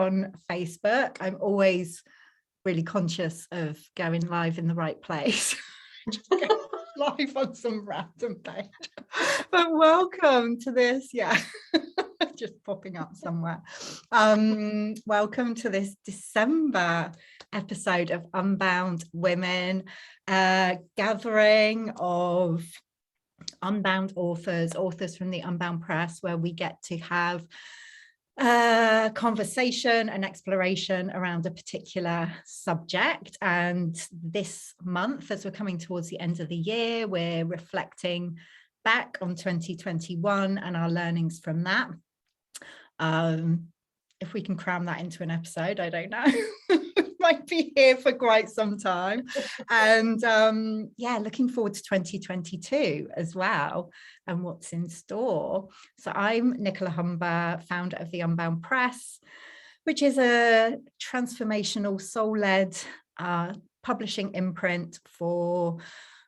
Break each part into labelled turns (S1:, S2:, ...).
S1: on Facebook. I'm always really conscious of going live in the right place. Just go live on some random page. But welcome to this, just popping up somewhere. Welcome to this December episode of Unbound Women, gathering of Unbound authors from the Unbound Press, where we get to have conversation and exploration around a particular subject. And this month, as we're coming towards the end of the year, we're reflecting back on 2021 and our learnings from that. If we can cram that into an episode, I don't know. Might be here for quite some time. And looking forward to 2022 as well and what's in store. So I'm Nicola Humber, founder of the Unbound Press, which is a transformational soul-led publishing imprint for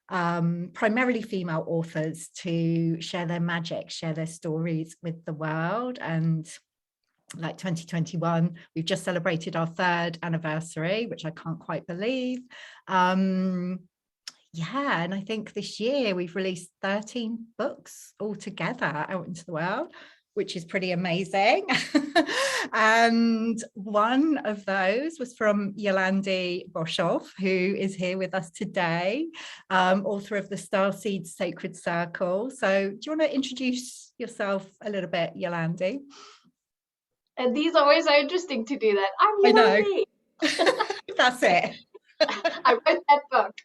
S1: primarily female authors to share their magic, share their stories with the world. And like 2021, we've just celebrated our 3rd anniversary, which I can't quite believe. And I think this year we've released 13 books altogether out into the world, which is pretty amazing. And one of those was from Yolandi Boshoff, who is here with us today, author of the Starseed Sacred Circle. So do you want to introduce yourself a little bit, Yolandi?
S2: And these are always so interesting to do that. I'm
S1: Yolandi. I know. That's it.
S2: I wrote that book.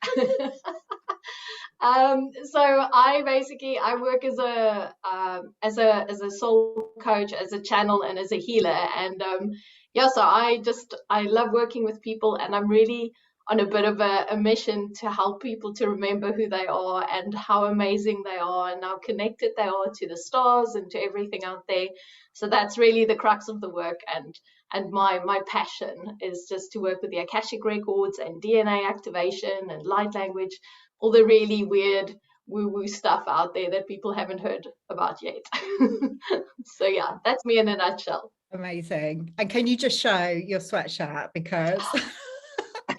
S2: So I work as a soul coach, as a channel, and as a healer. And so I love working with people, and I'm really on a bit of a mission to help people to remember who they are and how amazing they are and how connected they are to the stars and to everything out there. So that's really the crux of the work, and my passion is just to work with the Akashic records and DNA activation and light language, all the really weird woo-woo stuff out there that people haven't heard about yet. So yeah, that's me in a nutshell.
S1: Amazing. And can you just show your sweatshirt, because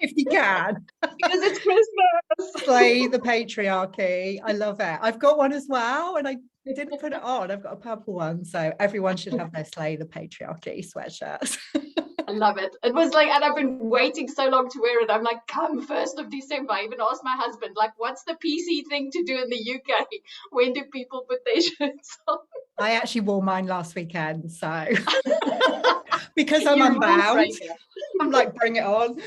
S1: if you can,
S2: because it's Christmas.
S1: Slay the patriarchy. I love it. I've got one as well, and I didn't put it on. I've got a purple one, so everyone should have their Slay the patriarchy sweatshirts.
S2: I love it. It was like, and I've been waiting so long to wear it. I'm like, come 1st of December. I even asked my husband, like, what's the PC thing to do in the UK? When do people put their shirts on?
S1: I actually wore mine last weekend, so because I'm unbound, I'm like, bring it on.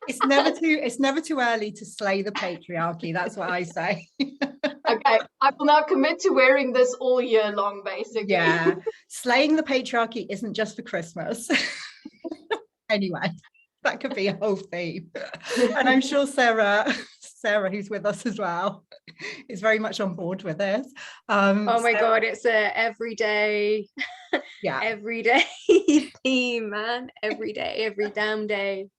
S1: It's never too early to slay the patriarchy. That's what I say.
S2: Okay, I will now commit to wearing this all year long, basically.
S1: Yeah, slaying the patriarchy isn't just for Christmas. Anyway, that could be a whole theme. And I'm sure Sarah, who's with us as well, is very much on board with this.
S3: Oh my God, it's a everyday theme, man. Every day, every damn day.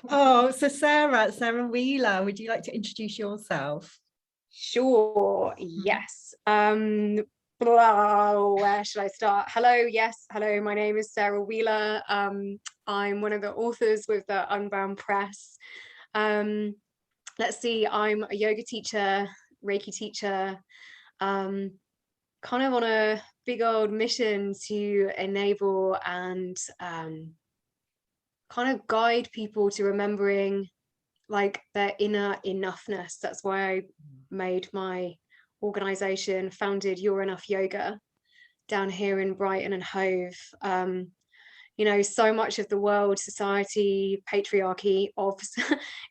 S1: Oh, so Sarah Wheeler, would you like to introduce yourself?
S3: Sure, yes. Where should I start? Hello, my name is Sarah Wheeler. I'm one of the authors with the Unbound Press. Let's see, I'm a yoga teacher, Reiki teacher, kind of on a big old mission to enable and kind of guide people to remembering like their inner enoughness. That's why I made my organization, founded You're Enough Yoga down here in Brighton and Hove. So much of the world, society, patriarchy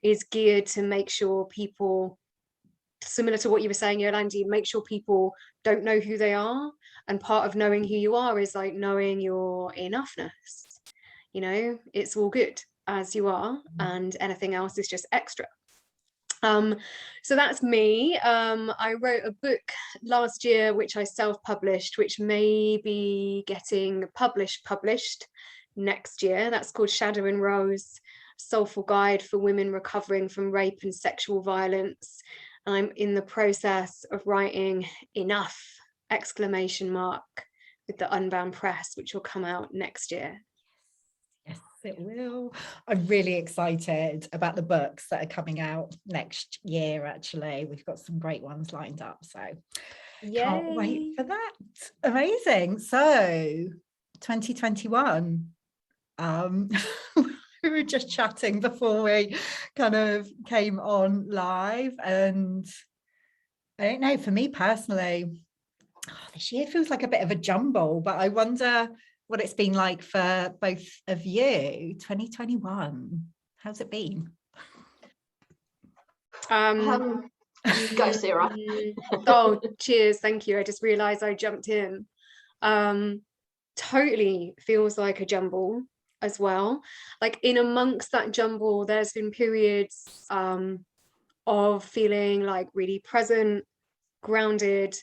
S3: is geared to make sure people, similar to what you were saying, Yolandi, make sure people don't know who they are. And part of knowing who you are is like knowing your enoughness. It's all good as you are, and anything else is just extra. So that's me. I wrote a book last year which I self-published, which may be getting published next year. That's called Shadow and Rose, Soulful Guide for Women Recovering from Rape and Sexual Violence. I'm in the process of writing Enough! with the Unbound Press, which will come out next year.
S1: Yes, it will. I'm really excited about the books that are coming out next year, actually. We've got some great ones lined up, so can't wait for that. Amazing. So 2021, we were just chatting before we kind of came on live, and I don't know, for me personally, this year feels like a bit of a jumble, but I wonder what it's been like for both of you. 2021, how's it been?
S2: You go, Sarah.
S3: Oh, cheers, thank you. I just realized I jumped in. Totally feels like a jumble as well. Like in amongst that jumble, there's been periods of feeling like really present, grounded,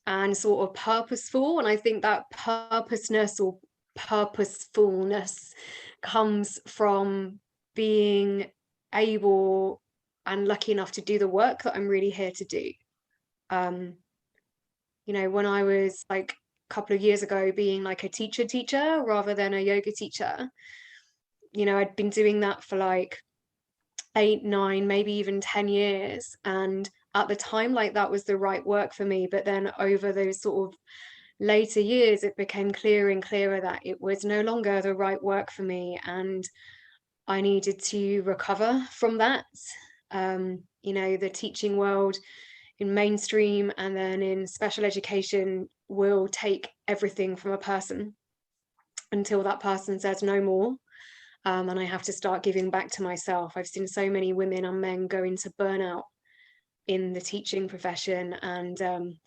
S3: and sort of purposeful. And I think that purposeness or purposefulness comes from being able and lucky enough to do the work that I'm really here to do. You know, when I was like a couple of years ago being like a teacher rather than a yoga teacher, you know, I'd been doing that for like 8, 9, maybe even 10 years. And at the time, like that was the right work for me. But then over those sort of later years, it became clearer and clearer that it was no longer the right work for me. And I needed to recover from that. You know, the teaching world in mainstream and then in special education will take everything from a person until that person says no more. And I have to start giving back to myself. I've seen so many women and men go into burnout in the teaching profession. And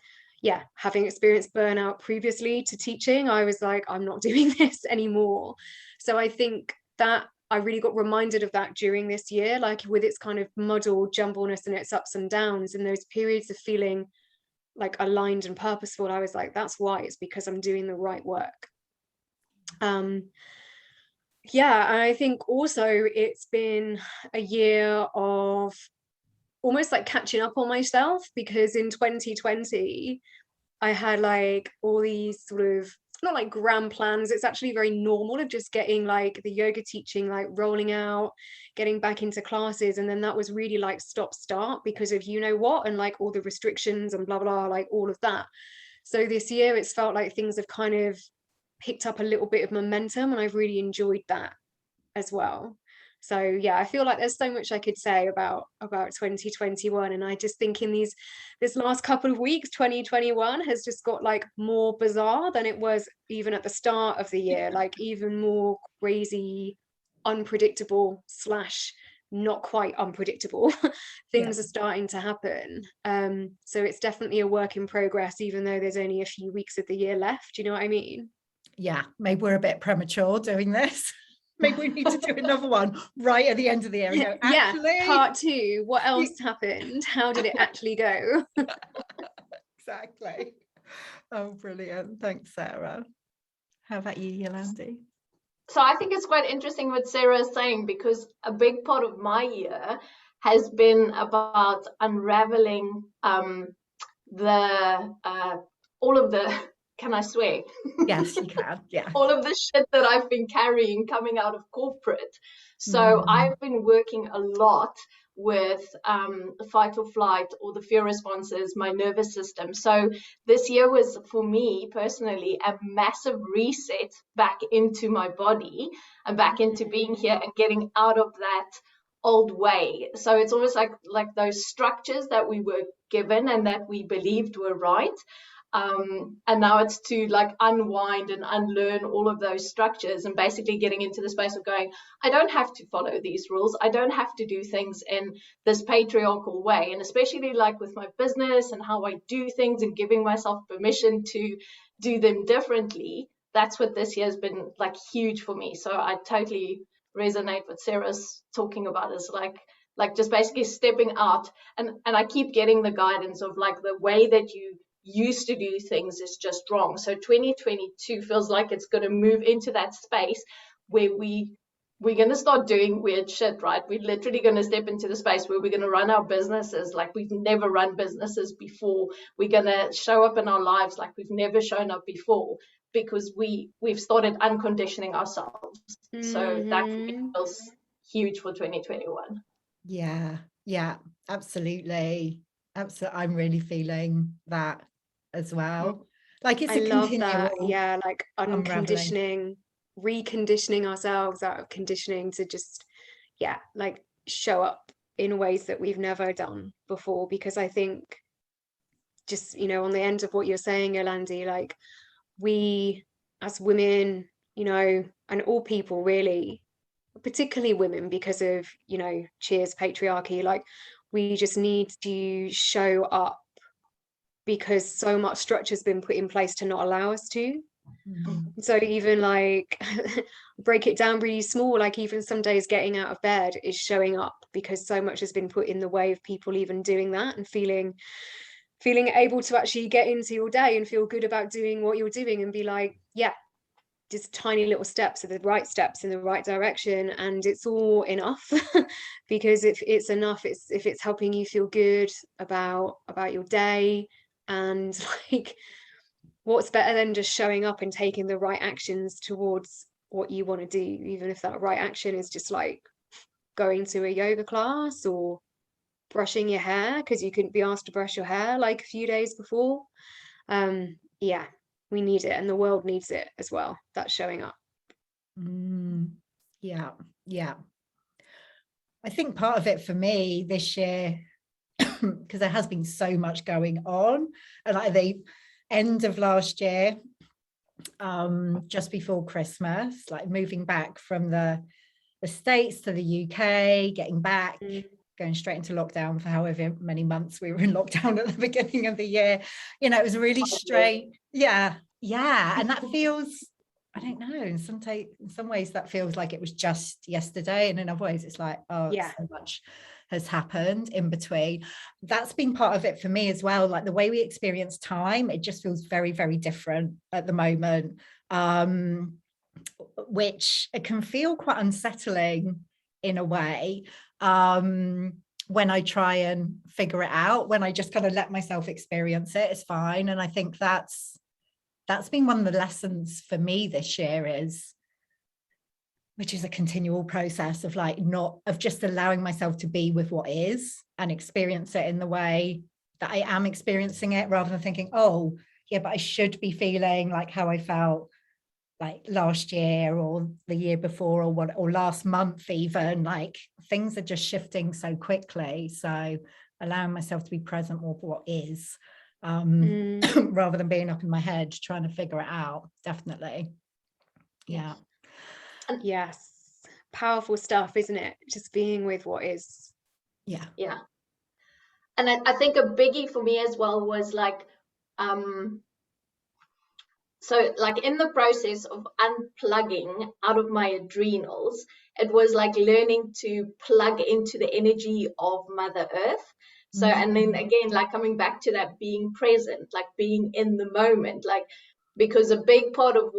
S3: yeah, having experienced burnout previously to teaching, I was like, I'm not doing this anymore. So I think that I really got reminded of that during this year, like with its kind of muddled jumbleness and its ups and downs and those periods of feeling like aligned and purposeful. I was like, that's why, it's because I'm doing the right work. Yeah, and I think also it's been a year of almost like catching up on myself, because in 2020 I had like all these sort of, not like grand plans, it's actually very normal of just getting like the yoga teaching like rolling out, getting back into classes, and then that was really like stop start because of you know what, and like all the restrictions and blah blah, like all of that. So this year it's felt like things have kind of picked up a little bit of momentum, and I've really enjoyed that as well. So yeah, I feel like there's so much I could say about 2021, and I just think in this last couple of weeks, 2021 has just got like more bizarre than it was even at the start of the year, like even more crazy, unpredictable / not quite unpredictable things are starting to happen. So it's definitely a work in progress, even though there's only a few weeks of the year left. You know what I mean?
S1: Yeah, maybe we're a bit premature doing this. Maybe we need to do another one right at the end of the year and go, actually,
S3: yeah, part 2, what else happened? How did it actually go?
S1: Exactly. Oh, brilliant. Thanks, Sarah. How about you, Yolandi?
S2: So I think it's quite interesting what Sarah is saying, because a big part of my year has been about unraveling all of the, can I swear?
S1: Yes, you can. Yeah.
S2: All of the shit that I've been carrying coming out of corporate. So I've been working a lot with fight or flight, or the fear responses, my nervous system. So this year was, for me personally, a massive reset back into my body and back into being here and getting out of that old way. So it's almost like those structures that we were given and that we believed were right. And now it's to like unwind and unlearn all of those structures, and basically getting into the space of going, I don't have to follow these rules. I don't have to do things in this patriarchal way. And especially like with my business and how I do things and giving myself permission to do them differently. That's what this year has been like huge for me. So I totally resonate with Sarah's talking about, is like just basically stepping out. And I keep getting the guidance of like the way that you used to do things is just wrong. So 2022 feels like it's going to move into that space where we're going to start doing weird shit, right? We're literally going to step into the space where we're going to run our businesses like we've never run businesses before. We're going to show up in our lives like we've never shown up before. because we've started unconditioning ourselves. So that for me was huge for 2021.
S1: Yeah, absolutely. I'm really feeling that as well. Like it's
S3: I
S1: a
S3: love that.
S1: continual
S3: Yeah, like
S1: unraveling.
S3: unconditioning, reconditioning ourselves out of conditioning to just, yeah, like show up in ways that we've never done before. Because I think just, you know, on the end of what you're saying, Yolandi, like we as women, you know, and all people really, particularly women, because of, you know, cheers patriarchy, like we just need to show up because so much structure has been put in place to not allow us to. So even like break it down really small, like even some days getting out of bed is showing up because so much has been put in the way of people even doing that, and feeling able to actually get into your day and feel good about doing what you're doing and be like, yeah, just tiny little steps are the right steps in the right direction, and it's all enough. Because if it's enough, if it's helping you feel good about your day, and like what's better than just showing up and taking the right actions towards what you want to do, even if that right action is just like going to a yoga class or brushing your hair because you couldn't be asked to brush your hair like a few days before. Yeah, we need it, and the world needs it as well, that's showing up.
S1: Yeah I think part of it for me this year, because there has been so much going on, and like the end of last year, just before Christmas, like moving back from the States to the UK, getting back, going straight into lockdown for however many months we were in lockdown at the beginning of the year. You know, it was really strange. Yeah. And that feels, I don't know, in some ways that feels like it was just yesterday, and in other ways it's like, oh, yeah, so much has happened in between. That's been part of it for me as well. Like the way we experience time, it just feels very, very different at the moment, which it can feel quite unsettling in a way, when I try and figure it out. When I just kind of let myself experience it, it's fine. And I think that's been one of the lessons for me this year, which is a continual process of like of just allowing myself to be with what is and experience it in the way that I am experiencing it, rather than thinking, oh yeah, but I should be feeling like how I felt like last year or the year before or last month even. Like things are just shifting so quickly, so allowing myself to be present with what is, rather than being up in my head trying to figure it out. Definitely. Yeah.
S3: Yes, powerful stuff, isn't it? Just being with what is.
S2: Yeah. And I think a biggie for me as well was like, so like in the process of unplugging out of my adrenals, it was like learning to plug into the energy of Mother Earth. So, and then again, like coming back to that being present, like being in the moment, like, because a big part of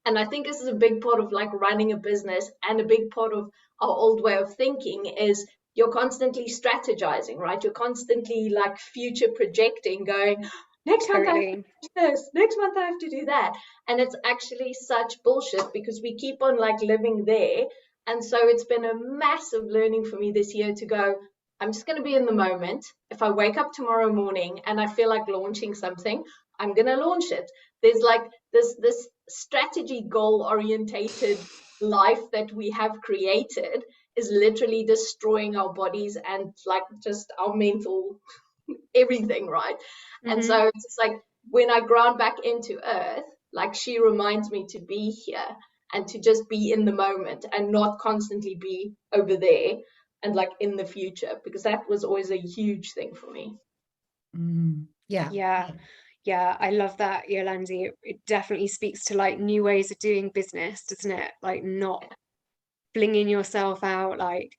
S2: and I think this is a big part of like running a business, and a big part of our old way of thinking is you're constantly strategizing, right? You're constantly like future projecting, going, next month I have to do this, next month I have to do that. And it's actually such bullshit, because we keep on like living there. And so it's been a massive learning for me this year to go, I'm just going to be in the moment. If I wake up tomorrow morning and I feel like launching something, I'm going to launch it. There's like this strategy goal orientated life that we have created is literally destroying our bodies and like just our mental everything, right? And so it's just like when I ground back into earth, like she reminds me to be here and to just be in the moment and not constantly be over there and like in the future, because that was always a huge thing for me.
S3: Yeah, I love that, Yolandi. It definitely speaks to like new ways of doing business, doesn't it? Like not flinging yourself out like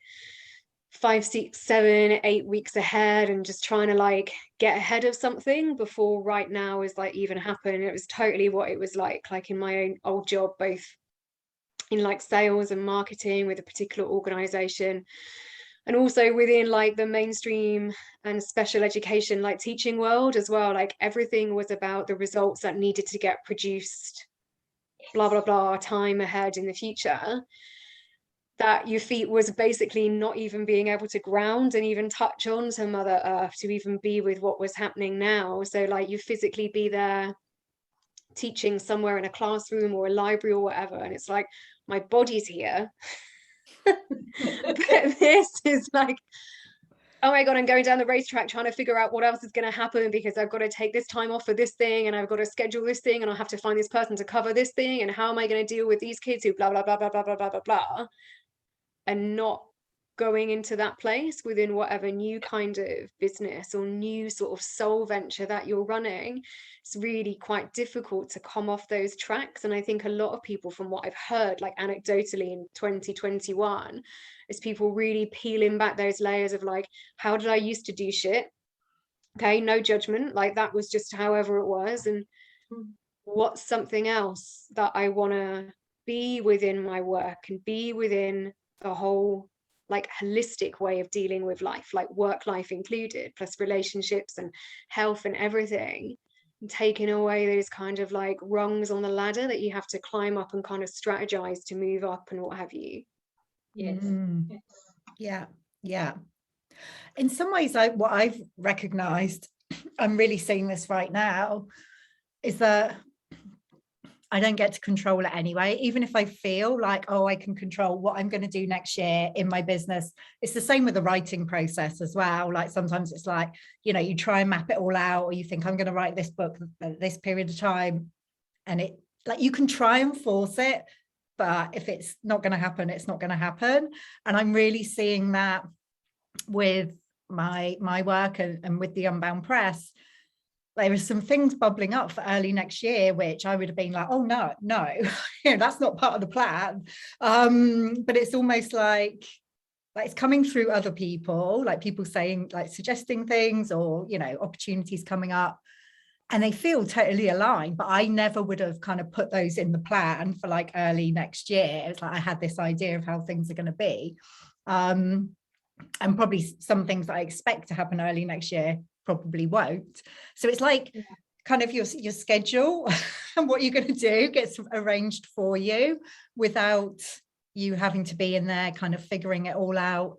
S3: 5, 6, 7, 8 weeks ahead and just trying to like get ahead of something before right now is like even happen. It was totally what it was like in my own old job, both in like sales and marketing with a particular organization, and also within like the mainstream and special education like teaching world as well. Like everything was about the results that needed to get produced blah blah blah time ahead in the future, that your feet was basically not even being able to ground and even touch on to Mother Earth to even be with what was happening now. So like you physically be there teaching somewhere in a classroom or a library or whatever, and it's like my body's here but this is like, oh my God, I'm going down the racetrack trying to figure out what else is going to happen because I've got to take this time off for this thing and I've got to schedule this thing and I'll have to find this person to cover this thing and how am I going to deal with these kids who blah blah blah blah blah blah blah blah blah, and not going into that place within whatever new kind of business or new sort of soul venture that you're running. It's really quite difficult to come off those tracks. And I think a lot of people, from what I've heard, like anecdotally in 2021, is people really peeling back those layers of like, how did I used to do shit? Okay, no judgment, like that was just however it was. And what's something else that I want to be within my work and be within the whole like holistic way of dealing with life, like work life included, plus relationships and health and everything, and taking away those kind of like rungs on the ladder that you have to climb up and kind of strategize to move up and what have you.
S2: Yes.
S1: Yeah. In some ways, what I've recognized, I'm really seeing this right now, is that I don't get to control it anyway. Even if I feel like, oh, I can control what I'm going to do next year in my business. It's the same with the writing process as well. Like sometimes it's like, you try and map it all out, or you think I'm going to write this book at this period of time. And it like you can try and force it, but if it's not going to happen, it's not going to happen. And I'm really seeing that with my work and with the Unbound Press. There are some things bubbling up for early next year, which I would have been like, oh, no, that's not part of the plan. But it's almost like it's coming through other people, like people saying, like suggesting things or, opportunities coming up, and they feel totally aligned. But I never would have kind of put those in the plan for like early next year. It's like I had this idea of how things are going to be. And probably some things that I expect to happen early next year probably won't. So it's like kind of your schedule and what you're going to do gets arranged for you without you having to be in there kind of figuring it all out.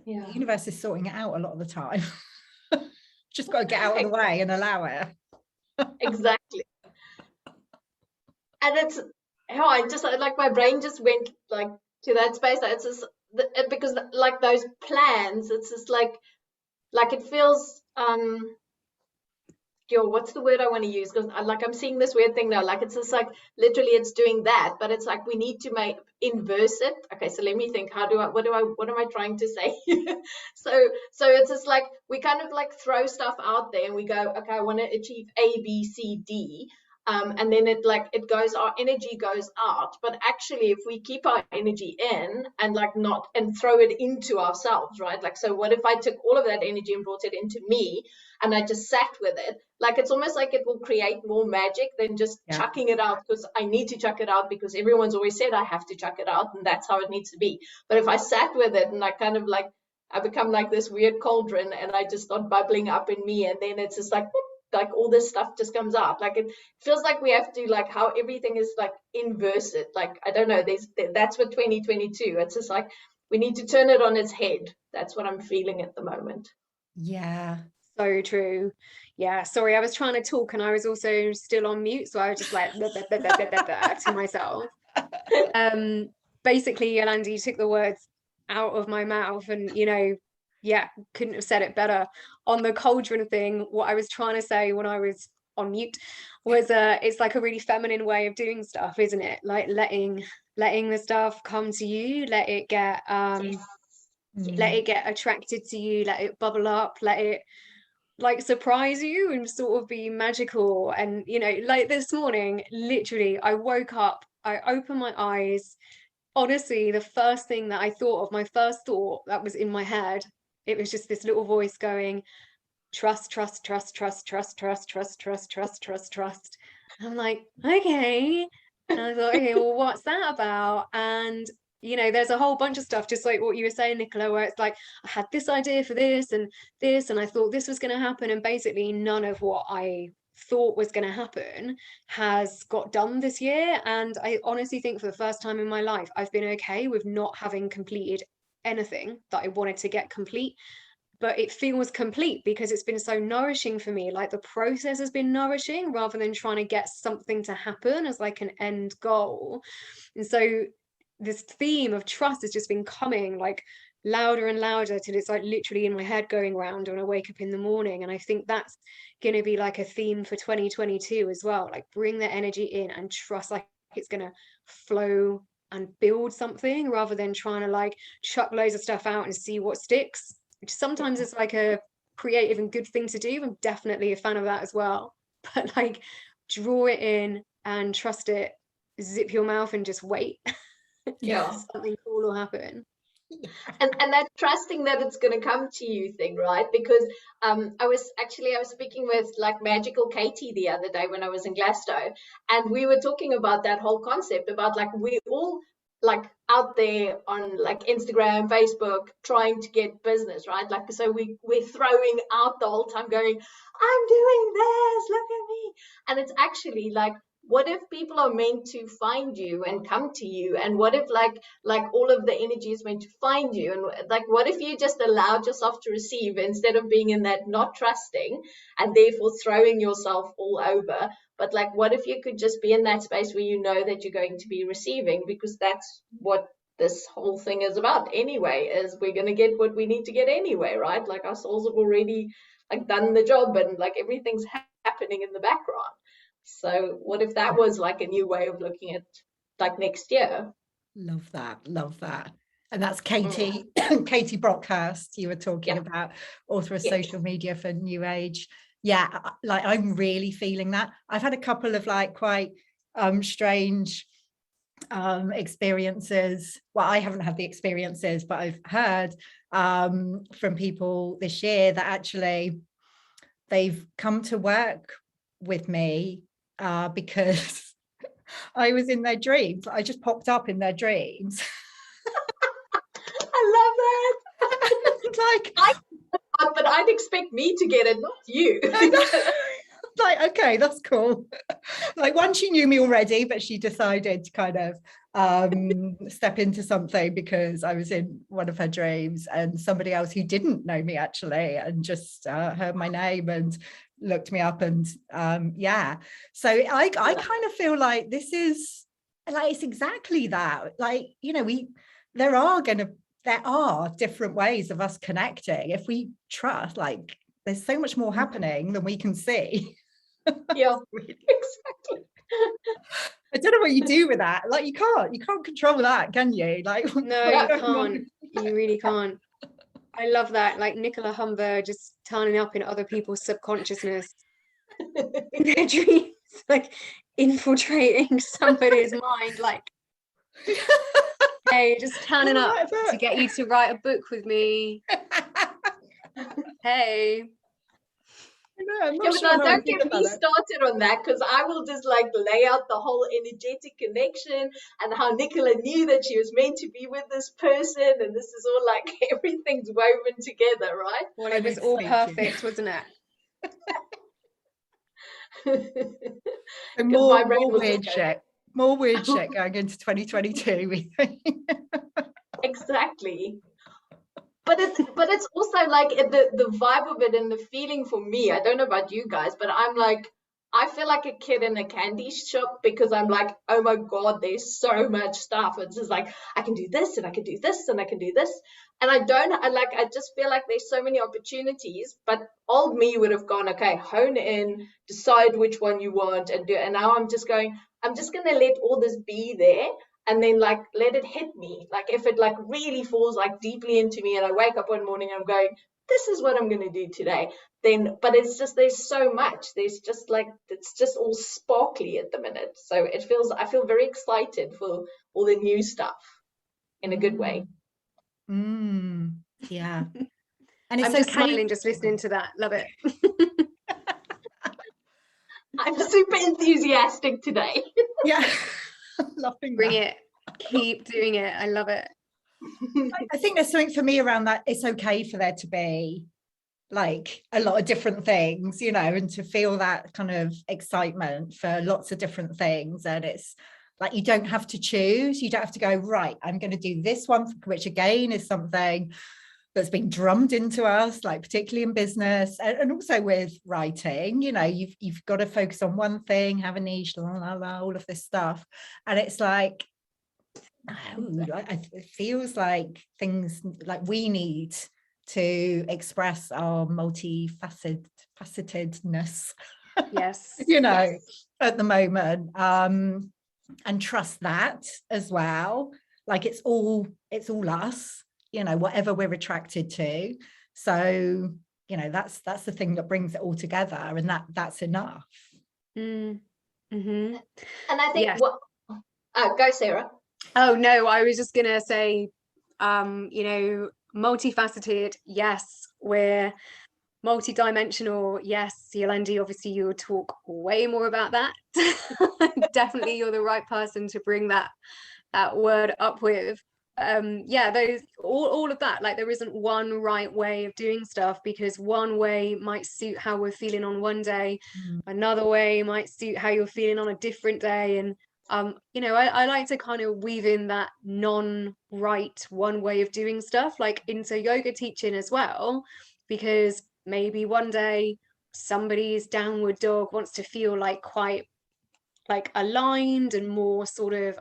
S1: The universe is sorting it out a lot of the time. Just got to get out of the way and allow it.
S2: Exactly. And it's how I just like my brain just went like to that space. It's just because like those plans, it's just like it feels what's the word I want to use, because I'm seeing this weird thing now, like it's just like literally it's doing that, but it's like we need to inverse it. Okay, so let me think, what am I trying to say? so it's just like we kind of like throw stuff out there and we go, okay, I want to achieve A, B, C, D. And then our energy goes out. But actually, if we keep our energy in and and throw it into ourselves, right? Like, so what if I took all of that energy and brought it into me and I just sat with it? Like, it's almost like it will create more magic than just chucking it out because I need to chuck it out because everyone's always said I have to chuck it out and that's how it needs to be. But if I sat with it and I kind of like, I become like this weird cauldron and I just start bubbling up in me, and then it's just like, whoop, like all this stuff just comes out. Like it feels like we have to like how everything is like inverse it. Like I don't know, that's what 2022, it's just like we need to turn it on its head. That's what I'm feeling at the moment.
S3: Yeah, so true. Yeah, sorry, I was trying to talk and I was also still on mute, so I was just like to myself. Basically, Yolandi took the words out of my mouth, and couldn't have said it better. On the cauldron thing, what I was trying to say when I was on mute was it's like a really feminine way of doing stuff, isn't it? Like letting the stuff come to you, let it get attracted to you, let it bubble up, let it like surprise you and sort of be magical. And like this morning, literally I woke up, I opened my eyes, honestly the first thing that I thought of, my first thought that was in my head, it was just this little voice going, trust, trust, trust, trust, trust, trust, trust, trust, trust, trust, trust. I'm like, okay. And I thought, okay, well, what's that about? And there's a whole bunch of stuff, just like what you were saying, Nicola, where it's like, I had this idea for this, and I thought this was going to happen, and basically none of what I thought was going to happen has got done this year. And I honestly think for the first time in my life, I've been okay with not having completed anything that I wanted to get complete. But it feels complete because it's been so nourishing for me. Like the process has been nourishing rather than trying to get something to happen as like an end goal. And so this theme of trust has just been coming like louder and louder till it's like literally in my head going round when I wake up in the morning. And I think that's going to be like a theme for 2022 as well. Like bring the energy in and trust like it's going to flow and build something rather than trying to like chuck loads of stuff out and see what sticks, which sometimes is like a creative and good thing to do. I'm definitely a fan of that as well. But like draw it in and trust it, zip your mouth and just wait.
S2: Yeah.
S3: Something cool will happen.
S2: And that trusting that it's going to come to you thing, right? Because I was speaking with like Magical Katie the other day when I was in Glasgow, and we were talking about that whole concept about like we all like out there on like Instagram, Facebook, trying to get business, right? Like, so we're throwing out the whole time going, I'm doing this, look at me. And it's actually like, what if people are meant to find you and come to you? And what if like all of the energy is meant to find you? And like, what if you just allowed yourself to receive instead of being in that not trusting and therefore throwing yourself all over? But like, what if you could just be in that space where you know that you're going to be receiving, because that's what this whole thing is about anyway, is we're going to get what we need to get anyway, right? Like our souls have already like done the job and like everything's happening in the background. So what if that was like a new way of looking at like next year?
S1: Love that. And that's Katie, Katie Brockhurst you were talking about, author of Social Media for New Age. Yeah, like I'm really feeling that. I've had a couple of like quite strange experiences. Well, I haven't had the experiences, but I've heard from people this year that actually they've come to work with me because I was in their dreams. I just popped up in their dreams.
S2: I love that. But I'd expect me to get it, not you.
S1: Like, okay, that's cool. Like one, she knew me already, but she decided to kind of step into something because I was in one of her dreams, and somebody else who didn't know me actually and just heard my name and looked me up, and so I kind of feel like this is like, it's exactly that. Like, you know, there are different ways of us connecting if we trust. Like there's so much more happening than we can see.
S2: Yeah, exactly.
S1: I don't know what you do with that. Like you can't control that, can you? Like
S3: no, you can't. You really can't. I love that. Like Nicola Humber just turning up in other people's subconsciousness in their dreams, like infiltrating somebody's mind, like hey, just turning up to get you to write a book with me. Hey.
S2: Don't get me started on that, because I will just like lay out the whole energetic connection and how Nicola knew that she was meant to be with this person, and this is all like everything's woven together, right?
S3: Well, it was all perfect, wasn't
S1: it? More weird shit going into 2022. We think.
S2: Exactly. But it's also like the vibe of it and the feeling for me. I don't know about you guys, but I'm like, I feel like a kid in a candy shop, because I'm like, oh my God, there's so much stuff. It's just like, I can do this and I can do this and I can do this. And I just feel like there's so many opportunities, but old me would have gone, okay, hone in, decide which one you want and do it. And now I'm just going to let all this be there. And then like let it hit me. Like if it like really falls like deeply into me and I wake up one morning and I'm going, this is what I'm going to do today. Then, but it's just, there's so much. There's just like, it's just all sparkly at the minute. So I feel very excited for all the new stuff in a good way.
S1: Yeah. And
S3: I'm just smiling just listening to that. Love it.
S2: I'm super enthusiastic today.
S1: Yeah. Loving
S3: Bring it. Keep doing it. I love it.
S1: I think there's something for me around that. It's okay for there to be like a lot of different things, you know, and to feel that kind of excitement for lots of different things. And it's like, you don't have to choose, you don't have to go, right, I'm going to do this one, which again is something that's been drummed into us, like particularly in business and also with writing. You know, you've got to focus on one thing, have a niche, all of this stuff. And it's like, it feels like things like we need to express our multifacetedness,
S3: Yes.
S1: you know,
S3: Yes.
S1: at the moment, and trust that as well. Like it's all us, you know, whatever we're attracted to. So, you know, that's the thing that brings it all together, and that's enough.
S2: And I think go Sarah.
S3: Oh no, I was just gonna say, you know, multifaceted, yes, we're multidimensional, yes. Yolandi, obviously you'll talk way more about that. Definitely you're the right person to bring that word up with. Yeah, those all of that, like there isn't one right way of doing stuff, because one way might suit how we're feeling on one day, another way might suit how you're feeling on a different day. And you know, I like to kind of weave in that non-right one way of doing stuff like into yoga teaching as well, because maybe one day somebody's downward dog wants to feel like quite like aligned and more sort of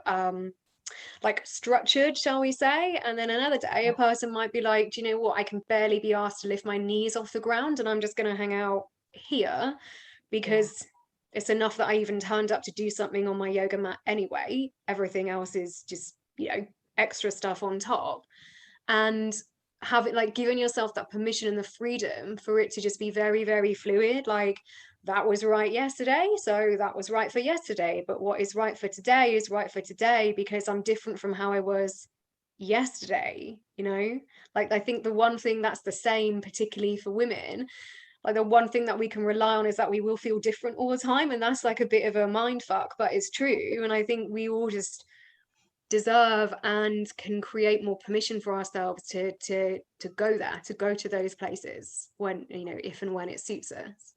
S3: like structured, shall we say, and then another day a person might be like, do you know what, I can barely be asked to lift my knees off the ground and I'm just going to hang out here because it's enough that I even turned up to do something on my yoga mat anyway. Everything else is just, you know, extra stuff on top. And have it like giving yourself that permission and the freedom for it to just be very, very fluid. Like that was right yesterday, so that was right for yesterday, but what is right for today is right for today, because I'm different from how I was yesterday, you know. Like I think the one thing that's the same, particularly for women, like the one thing that we can rely on is that we will feel different all the time, and that's like a bit of a mind fuck, but it's true. And I think we all just deserve and can create more permission for ourselves to go there, to go to those places when, you know, if and when it suits us.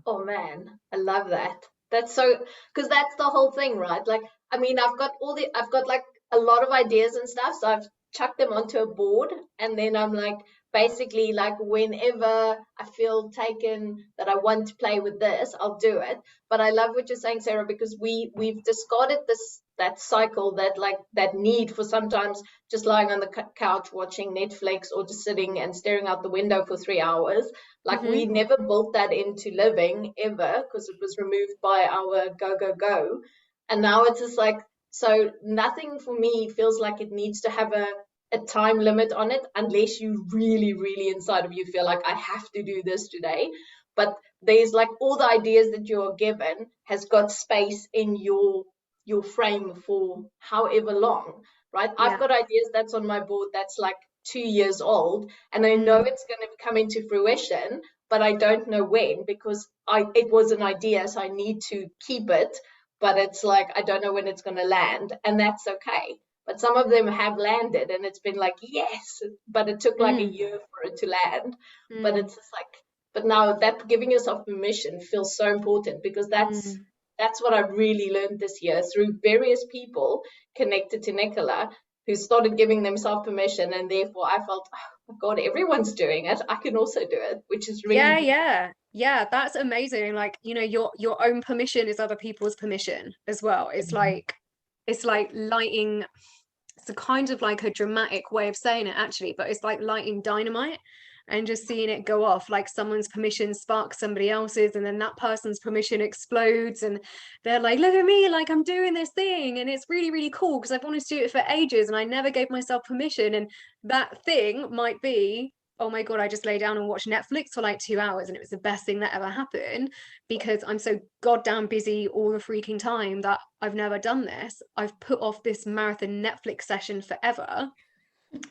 S2: Oh man, I love that. That's so, because that's the whole thing, right? Like, I mean, I've got like a lot of ideas and stuff, so I've chucked them onto a board, and then I'm like, basically, like whenever I feel taken that I want to play with this, I'll do it. But I love what you're saying, Sarah, because we've discarded that cycle, that need for sometimes just lying on the couch watching Netflix or just sitting and staring out the window for 3 hours. Like we never built that into living ever, because it was removed by our go. And now it's just like, so nothing for me feels like it needs to have a time limit on it, unless you really, really inside of you feel like I have to do this today. But there's like all the ideas that you're given has got space in your frame for however long, right? Yeah. I've got ideas that's on my board that's like 2 years old, and I know it's going to come into fruition, but I don't know when, because it was an idea, so I need to keep it, but it's like I don't know when it's going to land, and that's okay. But some of them have landed, and it's been like, yes, but it took like a year for it to land. But it's just like, but now that giving yourself permission feels so important, because that's what I've really learned this year through various people connected to Nicola, who started giving themselves permission, and therefore I felt, oh my God, everyone's doing it, I can also do it, which is really
S3: yeah, that's amazing. Like, you know, your own permission is other people's permission as well. It's like lighting, it's a kind of like a dramatic way of saying it actually, but it's like lighting dynamite and just seeing it go off. Like someone's permission sparks somebody else's, and then that person's permission explodes, and they're like, look at me, like I'm doing this thing, and it's really, really cool because I've wanted to do it for ages and I never gave myself permission. And that thing might be, oh my God, I just lay down and watch Netflix for like 2 hours and it was the best thing that ever happened, because I'm so goddamn busy all the freaking time that I've never done this. I've put off this marathon Netflix session forever,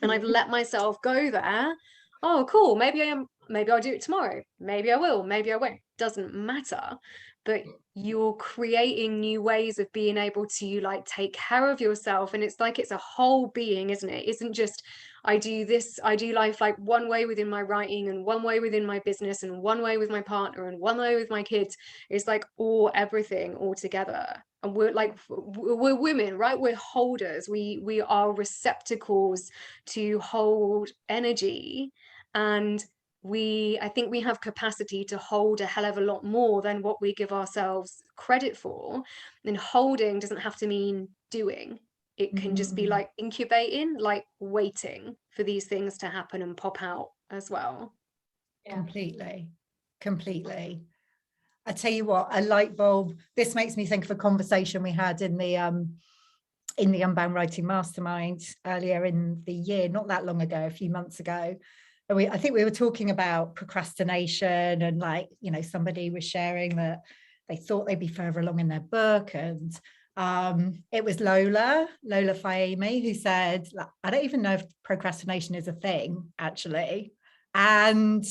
S3: and I've let myself go there. Oh, cool. Maybe I'll do it tomorrow. Maybe I will. Maybe I won't. Doesn't matter. but you're creating new ways of being able to like take care of yourself. And it's like, it's a whole being, isn't it? It isn't just I do this, I do life like one way within my writing and one way within my business and one way with my partner and one way with my kids. It's like everything all together. And we're women, right? We're holders. We are receptacles to hold energy. And I think we have capacity to hold a hell of a lot more than what we give ourselves credit for. And holding doesn't have to mean doing. It can just be like incubating, like waiting for these things to happen and pop out as well.
S1: Yeah. Completely. I tell you what, a light bulb. This makes me think of a conversation we had in the Unbound Writing Mastermind earlier in the year, not that long ago, a few months ago. And I think we were talking about procrastination, and like, you know, somebody was sharing that they thought they'd be further along in their book, and it was Lola Fahmy who said, I don't even know if procrastination is a thing actually, and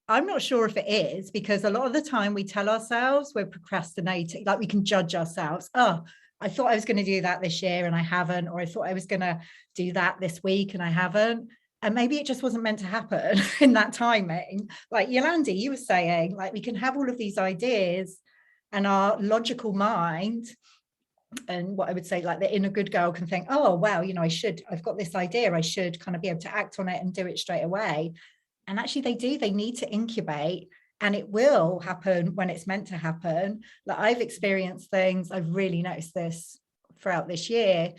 S1: I'm not sure if it is, because a lot of the time we tell ourselves we're procrastinating, like we can judge ourselves. Oh, I thought I was going to do that this year and I haven't, or I thought I was going to do that this week and I haven't. And maybe it just wasn't meant to happen in that timing. Like Yolandi, you were saying, like we can have all of these ideas and our logical mind, and what I would say, like the inner good girl can think, oh, wow, you know, I've got this idea, I should kind of be able to act on it and do it straight away. And actually they need to incubate, and it will happen when it's meant to happen. Like I've experienced things, I've really noticed this throughout this year,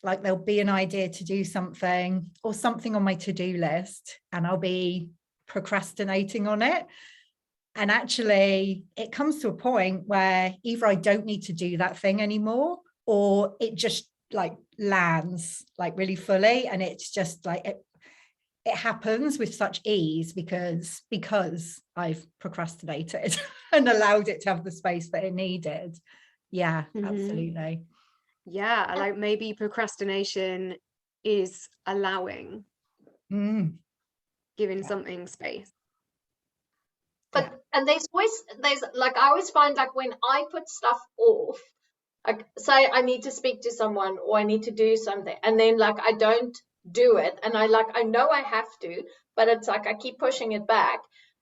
S1: like there'll be an idea to do something or something on my to-do list, and I'll be procrastinating on it. And actually it comes to a point where either I don't need to do that thing anymore, or it just like lands like really fully. And it's just like, it happens with such ease because I've procrastinated and allowed it to have the space that it needed. Yeah, absolutely.
S3: Yeah, like maybe procrastination is allowing, giving something space.
S2: But and there's like, I always find like when I put stuff off, like say I need to speak to someone or I need to do something, and then like I don't do it, and I know I have to, but it's like I keep pushing it back.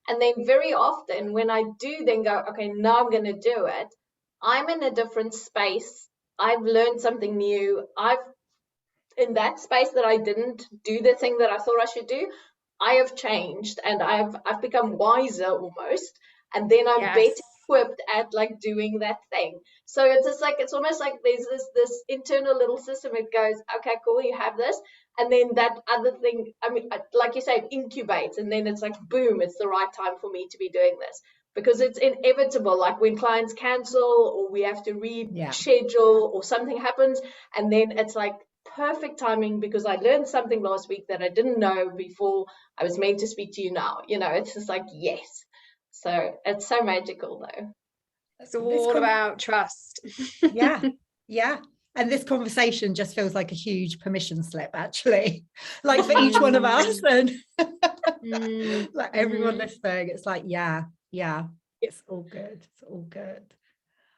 S2: And then very often when I do then go, okay, now I'm going to do it, I'm in a different space. I've learned something new. In that space that I didn't do the thing that I thought I should do, I have changed, and I've become wiser almost, and then I'm better equipped at like doing that thing. So it's just like, it's almost like there's this internal little system. It goes, okay, cool, you have this, and then that other thing, I mean, like you say, it incubates, and then it's like, boom, it's the right time for me to be doing this, because it's inevitable. Like when clients cancel or we have to reschedule or something happens, and then it's like perfect timing because I learned something last week that I didn't know before I was meant to speak to you now. You know, it's just like, yes. So it's so magical though.
S3: It's all about trust.
S1: Yeah. And this conversation just feels like a huge permission slip, actually, like for each one of us, and like everyone listening. It's like, yeah, it's all good. It's all good.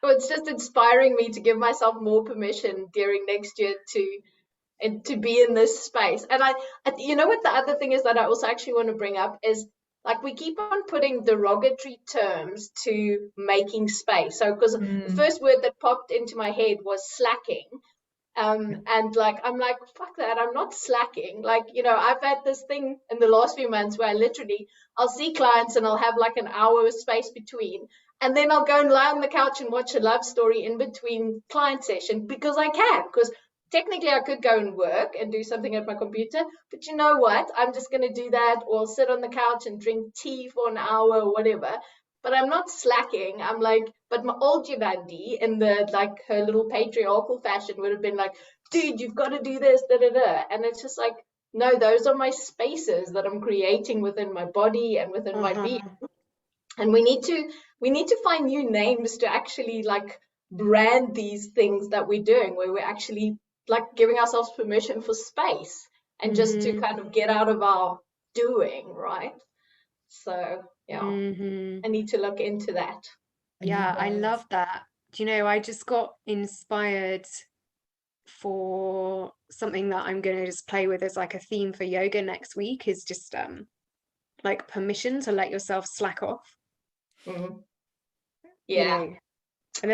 S2: Well, it's just inspiring me to give myself more permission during next year to be in this space. And I, you know what the other thing is that I also actually want to bring up is, like, we keep on putting derogatory terms to making space. So because the first word that popped into my head was slacking. And like, I'm like, fuck that, I'm not slacking. Like, you know, I've had this thing in the last few months where I'll see clients and I'll have like an hour space between, and then I'll go and lie on the couch and watch a love story in between client session, because I can, because technically I could go and work and do something at my computer, but you know what, I'm just going to do that, or I'll sit on the couch and drink tea for an hour or whatever. But I'm not slacking. I'm like, but my old Yolandi in the, like, her little patriarchal fashion would have been like, dude, you've got to do this, da da da. And it's just like, no, those are my spaces that I'm creating within my body and within my being. And we need to find new names to actually like brand these things that we're doing, where we're actually like giving ourselves permission for space and just to kind of get out of our doing, right? So yeah, I need to look into that.
S3: Yeah, I love that. Do you know, I just got inspired for something that I'm going to just play with as like a theme for yoga next week, is just like permission to let yourself slack off.
S2: Mhm.
S3: You
S2: Yeah.
S3: know, and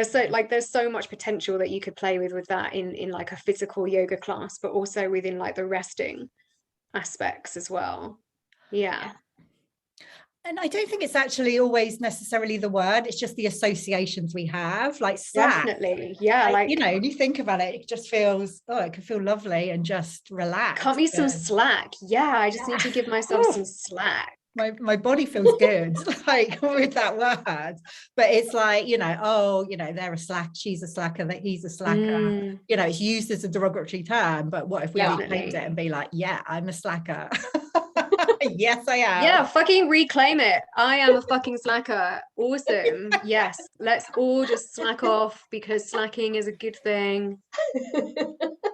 S3: there's so much potential that you could play with that in like a physical yoga class, but also within like the resting aspects as well. Yeah.
S1: And I don't think it's actually always necessarily the word, it's just the associations we have, like slack.
S3: Definitely. Yeah, like,
S1: you know, when you think about it, it just feels, oh, it can feel lovely and just relax.
S3: cut me some slack. Yeah, I just need to give myself some slack.
S1: My body feels good like with that word, but it's like, you know, oh, you know, they're a slack, she's a slacker, that he's a slacker. You know, it's used as a derogatory term, but what if we reclaimed it and be like, yeah, I'm a slacker. Yes, I am.
S3: Yeah, fucking reclaim it. I am a fucking slacker. Awesome. Yes, let's all just slack off, because slacking is a good thing.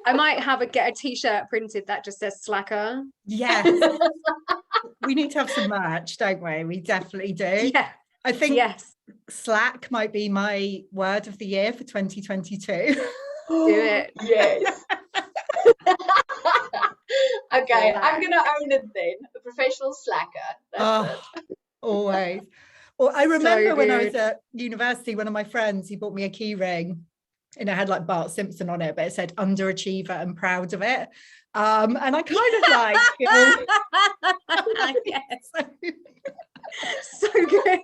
S3: I might get a t-shirt printed that just says slacker.
S1: Yes. We need to have some merch, don't we? We definitely do.
S3: Yeah.
S1: I think
S3: yes.
S1: slack might be my word of the year for 2022.
S3: Do it.
S2: Yes. Okay, I'm gonna own it then. A professional slacker. That's it.
S1: Always. Well, I remember
S3: So
S1: when I was at university, one of my friends, he bought me a key ring and it had like Bart Simpson on it, but it said underachiever and proud of it. And I kind of like
S3: yes. So good.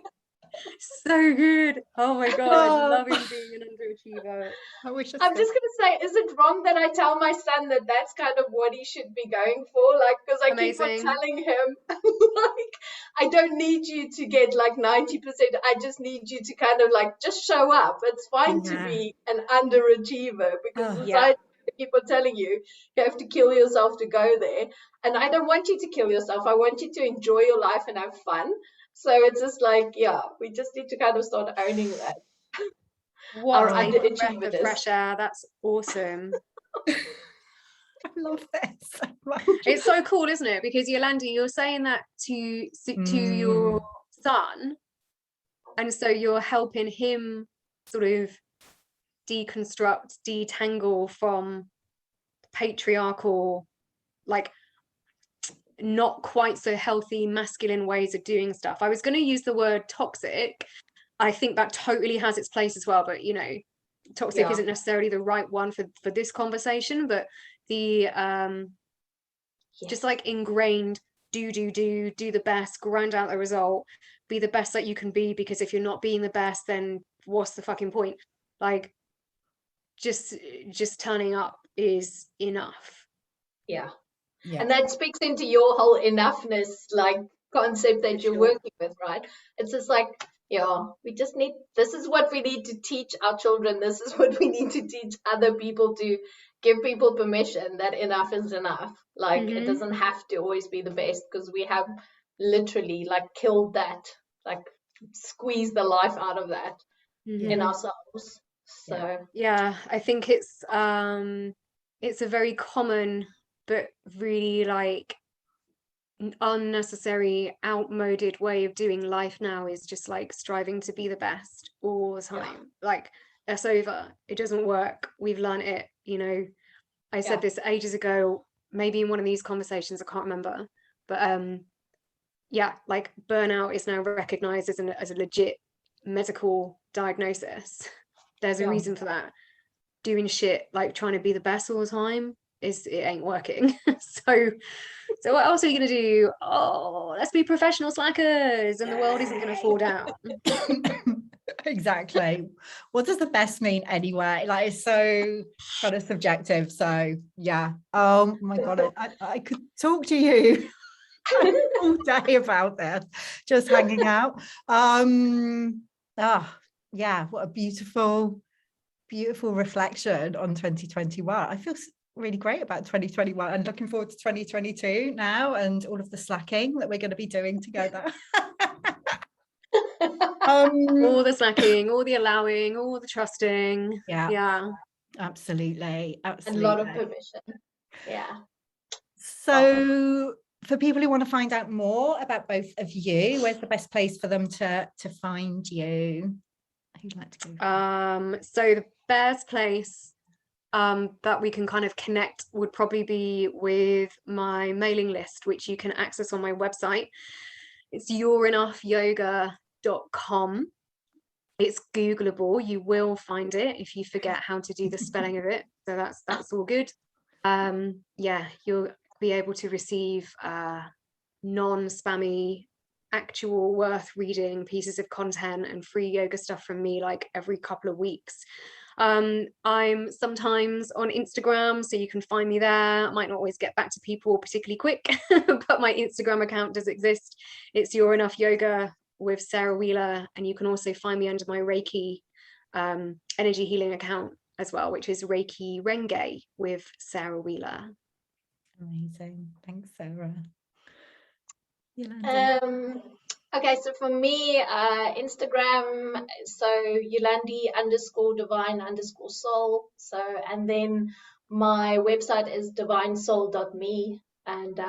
S3: So good. Oh my god, loving being an underachiever.
S2: I'm just gonna say, is it wrong that I tell my son that that's kind of what he should be going for? Like, because I keep on telling him, like, I don't need you to get like 90%. I just need you to kind of like just show up. It's fine to be an underachiever, because society keep on telling you have to kill yourself to go there. And I don't want you to kill yourself. I want you to enjoy your life and have fun. So it's just like, yeah, we just need to kind of start owning that.
S3: What a breath of fresh air. That's awesome.
S1: I love this so much.
S3: It's so cool, isn't it? Because Yolandi, you're saying that to your son, and so you're helping him sort of deconstruct, detangle from patriarchal, like not quite so healthy masculine ways of doing stuff. I was going to use the word toxic. I think that totally has its place as well, but you know, toxic isn't necessarily the right one for this conversation, but the just like ingrained do the best, grind out the result, be the best that you can be, because if you're not being the best, then what's the fucking point? Like just turning up is enough.
S2: Yeah. And that speaks into your whole enoughness like concept that you're working with, right? It's just like, we just need, this is what we need to teach our children. This is what we need to teach other people, to give people permission that enough is enough. Like it doesn't have to always be the best, because we have literally like killed that, like squeezed the life out of that in ourselves. So
S3: yeah, I think it's a very common but really like unnecessary, outmoded way of doing life now, is just like striving to be the best all the time. Like that's over. It doesn't work. We've learned it, you know. I said this ages ago, maybe in one of these conversations, I can't remember, but like burnout is now recognized as a legit medical diagnosis. There's a reason for that. Doing shit like trying to be the best all the time, it ain't working. so what else are you gonna do? Oh, let's be professional slackers and the world isn't gonna fall down.
S1: Exactly. What does the best mean anyway? Like it's so kind of subjective. So yeah. Oh my god, I could talk to you all day about this, just hanging out. Yeah, what a beautiful reflection on 2021. I feel really great about 2021 and looking forward to 2022 now, and all of the slacking that we're going to be doing together.
S3: All the slacking, all the allowing, all the trusting.
S1: Yeah, absolutely.
S2: A lot of permission.
S1: So for people who want to find out more about both of you, where's the best place for them to find you? Who'd like to go?
S3: So the best place that we can kind of connect would probably be with my mailing list, which you can access on my website. It's yourenoughyoga.com. It's Googleable. You will find it if you forget how to do the spelling of it. So that's all good. Yeah, you'll be able to receive non-spammy, actual worth reading pieces of content and free yoga stuff from me like every couple of weeks. I'm sometimes on Instagram, so you can find me there. I might not always get back to people particularly quick, but my Instagram account does exist. It's You're Enough Yoga with Sarah Wheeler, and you can also find me under my Reiki energy healing account as well, which is Reiki Renge with Sarah Wheeler.
S1: Amazing. Thanks, Sarah. Yolandi.
S2: Okay, so for me, Instagram, so Yolandi_divine_soul. So, and then my website is divinesoul.me. And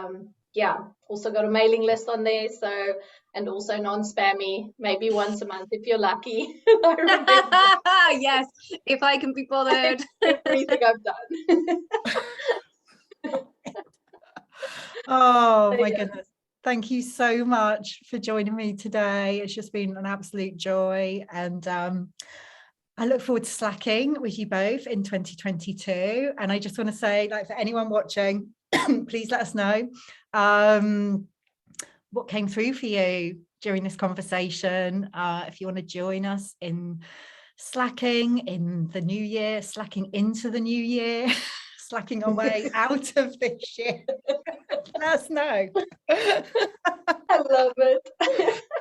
S2: yeah, also got a mailing list on there. So, and also non-spammy, maybe once a month if you're lucky. I remember.
S3: Yes, if I can be bothered.
S2: Everything I've done.
S1: Oh my goodness. Thank you so much for joining me today. It's just been an absolute joy, and I look forward to slacking with you both in 2022. And I just want to say, like, for anyone watching, please let us know what came through for you during this conversation. If you want to join us in slacking in the new year, slacking into the new year, slacking our way out of this year, let us know.
S2: I love it.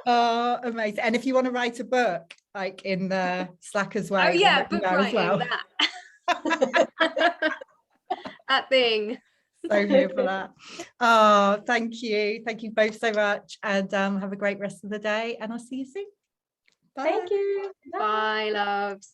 S1: Oh, amazing. And if you want to write a book, like in the Slackers way,
S3: Oh yeah, book
S1: as
S3: writing,
S1: well.
S3: That thing.
S1: So here for that. Oh, thank you both so much, and have a great rest of the day, and I'll see you soon. Bye.
S2: Thank you.
S3: Bye, loves.